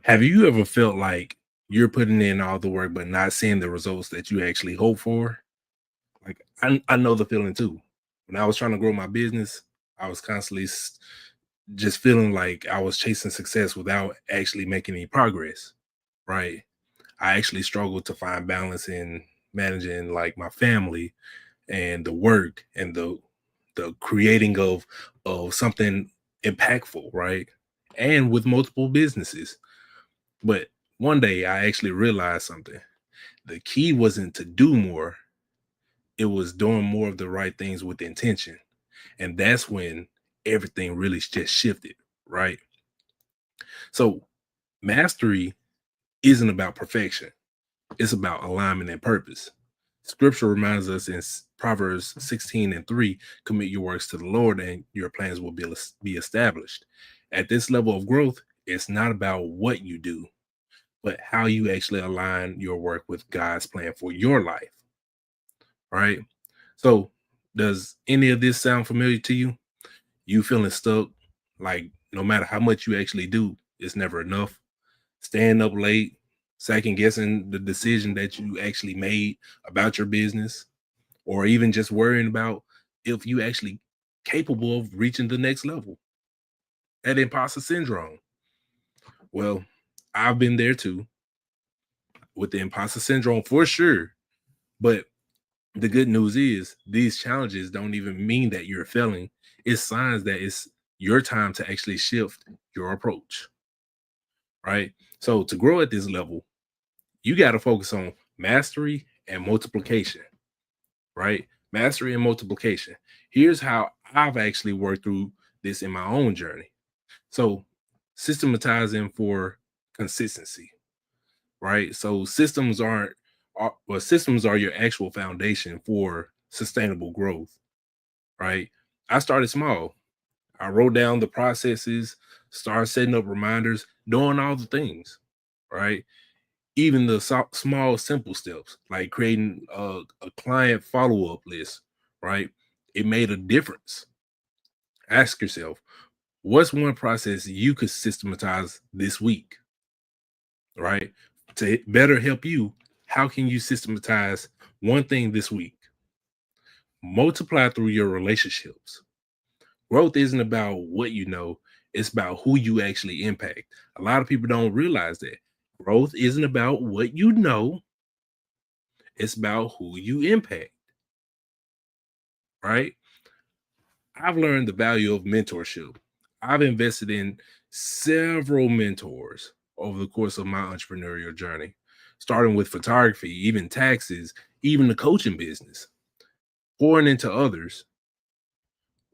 Have you ever felt like you're putting in all the work, but not seeing the results that you actually hope for? Like, I know the feeling too. When I was trying to grow my business, I was constantly just feeling like I was chasing success without actually making any progress. Right. I actually struggled to find balance in managing like my family and the work and the creating of something impactful, right? And with multiple businesses. But one day I actually realized something. The key wasn't to do more, it was doing more of the right things with intention. And that's when everything really just shifted, right? So, mastery isn't about perfection, it's about alignment and purpose. Scripture reminds us in Proverbs 16:3, commit your works to the Lord and your plans will be established. At this level of growth, it's not about what you do, but how you actually align your work with God's plan for your life, right? So, does any of this sound familiar to you? You feeling stuck, like no matter how much you actually do, it's never enough. Staying up late, second guessing the decision that you actually made about your business, or even just worrying about if you actually capable of reaching the next level. That imposter syndrome. Well, I've been there too with the imposter syndrome for sure. But the good news is these challenges don't even mean that you're failing. It's signs that it's your time to actually shift your approach, right? So to grow at this level, you got to focus on mastery and multiplication, right? Mastery and multiplication. Here's how I've actually worked through this in my own journey. So systematizing for consistency, right? So systems are your actual foundation for sustainable growth, right? I started small. I wrote down the processes, started setting up reminders, doing all the things, right? Even the small, simple steps, like creating a client follow up list, right? It made a difference. Ask yourself, what's one process you could systematize this week, right? To better help you, how can you systematize one thing this week? Multiply through your relationships. Growth isn't about what you know, it's about who you actually impact. A lot of people don't realize that. Growth isn't about what you know, it's about who you impact, right? I've learned the value of mentorship. I've invested in several mentors over the course of my entrepreneurial journey, starting with photography, even taxes, even the coaching business, pouring into others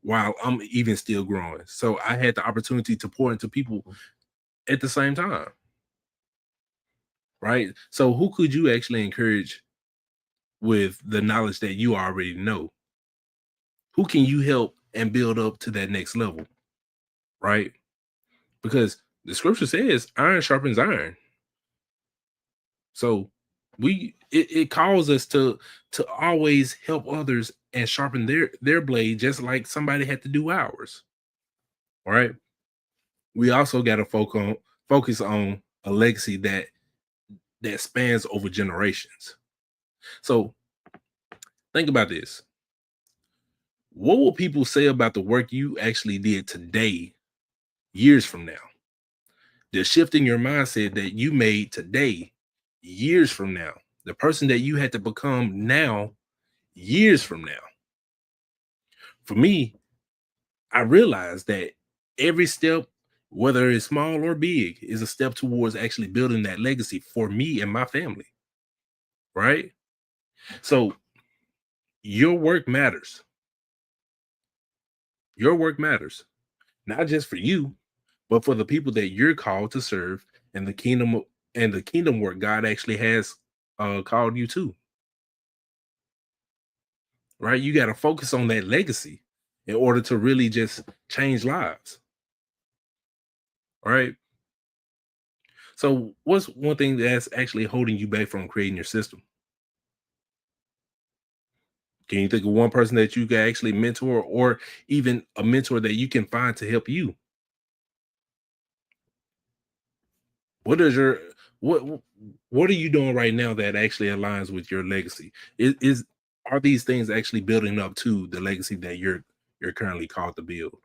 while I'm even still growing. So I had the opportunity to pour into people at the same time, right? So who could you actually encourage with the knowledge that you already know? Who can you help and build up to that next level, right? Because the scripture says iron sharpens iron. So it calls us to always help others and sharpen their blade just like somebody had to do ours. Right. We also got to focus on a legacy that spans over generations. So think about this. What will people say about the work you actually did today, years from now? The shift in your mindset that you made today, years from now, the person that you had to become now, years from now. For me, I realized that every step, whether it's small or big, is a step towards actually building that legacy for me and my family, right? So your work matters. Your work matters, not just for you, but for the people that you're called to serve and the kingdom work God actually has called you to, right? You got to focus on that legacy in order to really just change lives, right? So, what's one thing that's actually holding you back from creating your system? Can you think of one person that you can actually mentor, or even a mentor that you can find to help you? What is your what what are you doing right now that actually aligns with your legacy? Is are these things actually building up to the legacy that you're currently called to build?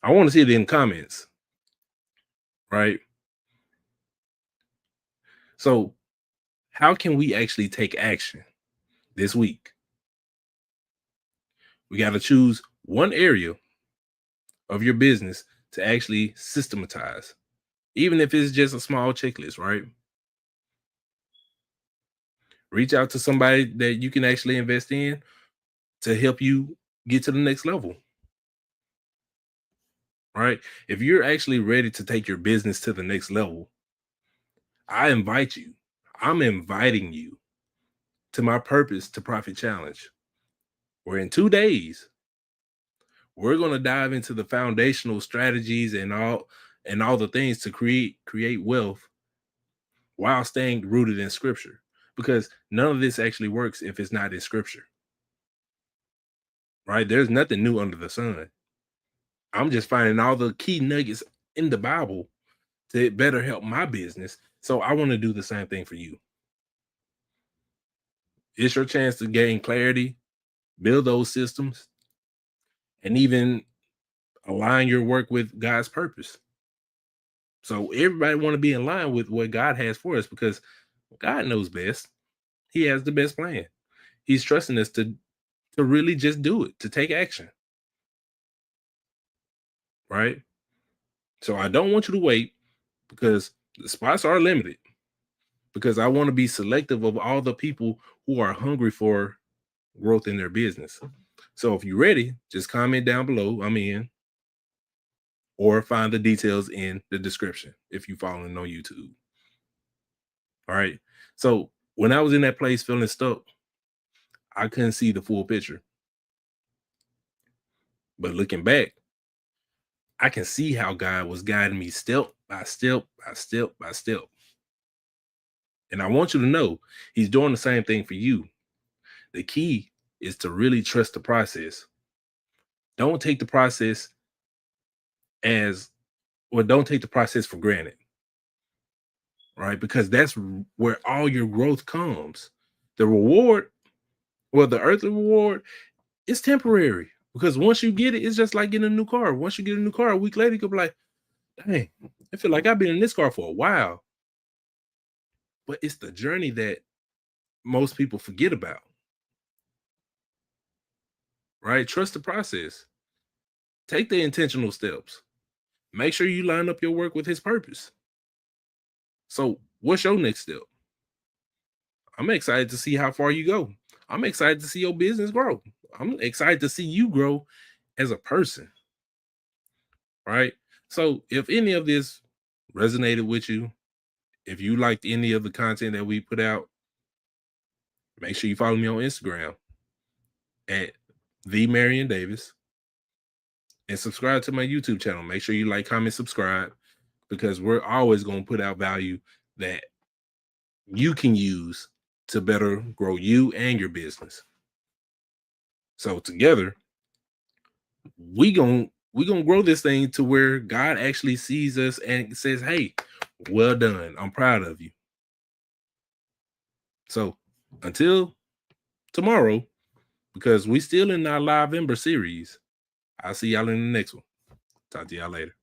I want to see it in comments, right? So, how can we actually take action this week? We got to choose one area of your business to actually systematize, even if it's just a small checklist, right? Reach out to somebody that you can actually invest in to help you get to the next level, right? If you're actually ready to take your business to the next level, I invite you, I'm inviting you to my Purpose to Profit Challenge, where in 2 days, we're going to dive into the foundational strategies and all the things to create wealth while staying rooted in scripture, because none of this actually works if it's not in scripture, right? There's nothing new under the sun. I'm just finding all the key nuggets in the Bible to better help my business. So I want to do the same thing for you. It's your chance to gain clarity, build those systems, and even align your work with God's purpose. So everybody want to be in line with what God has for us, because God knows best. He has the best plan. He's trusting us to really just do it, to take action, right? So I don't want you to wait, because the spots are limited, because I want to be selective of all the people who are hungry for growth in their business. So if you're ready, just comment down below, I'm in, or find the details in the description if you're following on YouTube. All right. So when I was in that place feeling stuck, I couldn't see the full picture. But looking back, I can see how God was guiding me step by step by step by step. And I want you to know he's doing the same thing for you. The key is to really trust the process. Don't take the process as don't take the process for granted, right? Because that's where all your growth comes. The reward, well, the earthly reward is temporary, because once you get it, it's just like getting a new car. Once you get a new car, a week later, you could be like, dang, I feel like I've been in this car for a while. But it's the journey that most people forget about, right? Trust the process. Take the intentional steps. Make sure you line up your work with his purpose. So, what's your next step? I'm excited to see how far you go. I'm excited to see your business grow. I'm excited to see you grow as a person, right? So, if any of this resonated with you, if you liked any of the content that we put out, make sure you follow me on Instagram at the Marion Davis, and subscribe to my YouTube channel. Make sure you like, comment, subscribe, because we're always going to put out value that you can use to better grow you and your business. So together, we gonna grow this thing to where God actually sees us and says, "Hey, well done. I'm proud of you." So until tomorrow, because we still in our Live Ember series, I'll see y'all in the next one. Talk to y'all later.